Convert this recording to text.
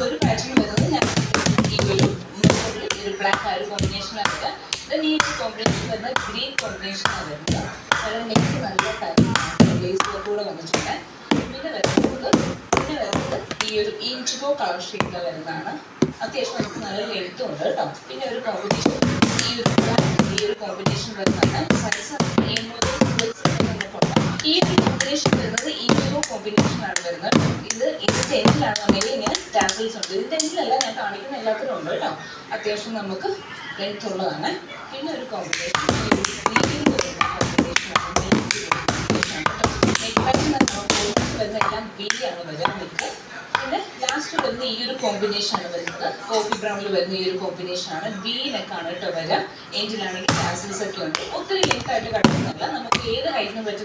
ഒരു പാറ്റേൺ വരുന്നത് ഞാൻ ഈ ഒരു ബ്ലാക്ക് ആ ഒരു കോമ്പിനേഷനാണ്. ഈ കോമ്പിനേഷൻ വരുന്നത് ഗ്രീൻ കോമ്പിനേഷനാണ് വരുന്നത്. അതായത് നെക്സ്റ്റ് നല്ല ലേസിലൊക്കെ കൂടെ വന്നിട്ടുണ്ട്. പിന്നെ വരുന്നത് ഈ ഒരു ഇൻഡിഗോ കളർ ഷെയ്ഡിൽ വരുന്നതാണ്. അത്യാവശ്യം നമുക്ക് നല്ല ലെങ്ത്തും ഉണ്ട് കേട്ടോ. പിന്നെ ഒരു കോമ്പിനേഷൻ ഈ ഒരു കോമ്പിനേഷൻ വരുന്നതാണ്. സൈസ് ഈ ഒരു കോമ്പിനേഷൻ വരുന്നത് ഇൻഡിഗോ കോമ്പിനേഷനാണ് വരുന്നത്. ഇതിൻ്റെ എൻഡിലാണെന്നുണ്ടെങ്കിൽ ഇങ്ങനെ ടാസൽസ് ഉണ്ട്. ഇതിൻ്റെ എൻഡിലല്ല ഞാൻ കാണിക്കുന്ന എല്ലാത്തിനും ഉണ്ട് കേട്ടോ. അത്യാവശ്യം നമുക്ക് ലെങ്ത് ഉള്ളതാണ്. പിന്നെ ഒരു കോമ്പിനേഷൻ വരുന്ന എല്ലാം ബിയാണ് വരിക. പിന്നെ ലാസ്റ്റ് വരുന്ന ഈ ഒരു കോമ്പിനേഷനാണ് വരുന്നത്. കോഫി ബ്രൗണിൽ വരുന്ന ഈ ഒരു കോമ്പിനേഷനാണ്. ബി നെക്കാണ് കേട്ടോ വരിക. എൻഡിലാണെങ്കിൽ ടാസൽസ് ഒക്കെ ഉണ്ട്. ഒത്തിരി ലെങ്ത് ആയിട്ട് കിടക്കുന്നില്ല. നമുക്ക് ഏത് ഹൈറ്റിനും പറ്റും